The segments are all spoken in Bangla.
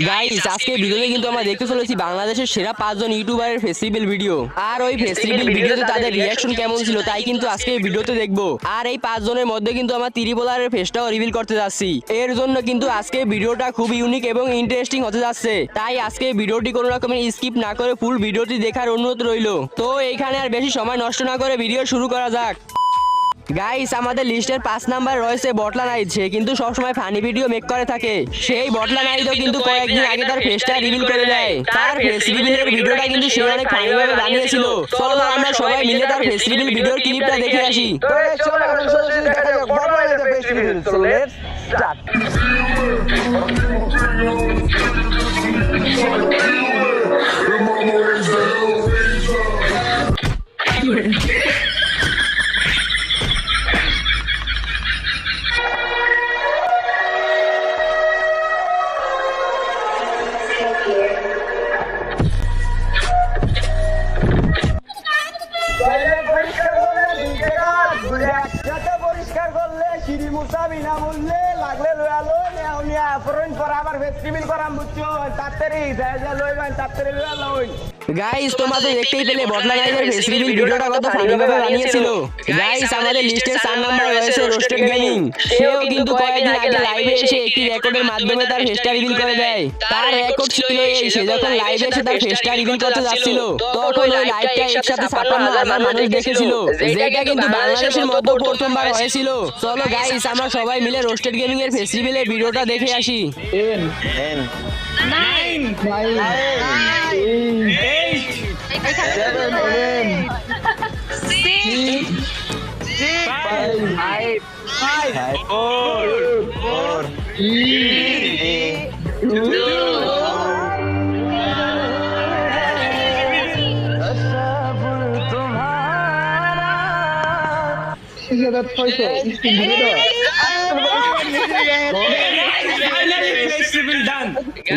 গাইস আজকে ভিডিওতে কিন্তু আমরা দেখতে চলেছি বাংলাদেশের সেরা 5 জন ইউটিউবারের ফেস্টিভ্যাল ভিডিও। আর ওই ফেস্টিভ্যাল ভিডিওতে তাদের রিঅ্যাকশন কেমন ছিল তাই কিন্তু আজকে এই ভিডিওতে দেখবো। আর এই 5 জনের মধ্যে কিন্তু আমরা ত্রিপোলারের ফেসটাও রিভিল করতে যাচ্ছি। এর জন্য কিন্তু আজকে ভিডিওটা খুব ইউনিক এবং ইন্টারেস্টিং হতে যাচ্ছে। তাই আজকে ভিডিওটি কোনো রকমের স্কিপ না করে ফুল ভিডিওটি দেখার অনুরোধ রইল। তো এইখানে আর বেশি সময় নষ্ট না করে ভিডিও শুরু করা যাক। গাইস আমাদের লিস্টের 5 নাম্বার রয়েছে বটলা নাইট। সে কিন্তু সবসময় ফানি ভিডিও মেক করে থাকে। সেই বটলা নাইটও কিন্তু কয়েকদিন আগে তার ফেসটা রিভিল করে দেয়। তার ফেস রিভিলের ভিডিওটা কিন্তু সে অনেক ফানি ভাবে বানিয়েছিল। চলো আমরা সবাই মিলে তার ফেস রিভিল ভিডিওর ক্লিপটা দেখে আসি। চলো আমরা সরাসরি দেখা যাক বটলা নাইটের face reveal. So let's start. পরিষ্কার করলে সিঁড়ি মুসা বিনামূল্যে লাগলে লয়ালো নেওয়া ফরেন পর আবার ফেস্টিভ্যাল করাম বুঝছো তাড়াতাড়ি যা লইবেন তাড়াতাড়ি লইন। গাইস তোমরা তো দেখতেই পেলে বটলা নাইটের ফেস রিভিল ভিডিওটা কত ফানি ভাবে বানিয়েছিল। গাইস আমাদের লিস্টের 4 নাম্বার রয়েছে রোস্টেড গেমিং। সেও কিন্তু কয়েকদিন আগে লাইভে এসে একটি রেকর্ডের মাধ্যমে তার ফেসটা রিভিল করে দেয়। তার রেকর্ড ছিল এই, সে যখন লাইভে এসে তার ফেসটা রিভিল করতে যাচ্ছিল তখন ওই লাইভটা একসাথে 56,000 মানুষ দেখেছিল, যেটা কিন্তু বাংলাদেশের মধ্যে প্রথমবার হয়েছিল। চলো গাইস আমরা সবাই মিলে রোস্টেড গেমিং এর ফেস রিভিলের ভিডিওটা দেখে আসি।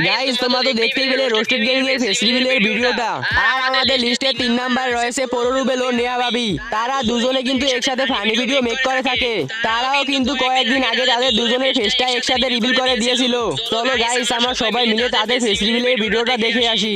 গাইস তোমরা তো দেখতেই পেলে রোস্টেড গেমিং এর ফেস রিভিলের ভিডিওটা। আর আমাদের লিস্টে 3 নাম্বার রয়েছে পররুবেল ও নেহা ভাবি। তারা দুজনে কিন্তু একসাথে ফানি ভিডিও মেক করে থাকে। তারাও কিন্তু কয়েকদিন আগে তাদের দুজনের ফেসটা একসাথে রিভিল করে দিয়েছিল। চলো গাইস আমরা সবাই মিলে তাদের ফেস রিভিলের ভিডিওটা দেখে আসি।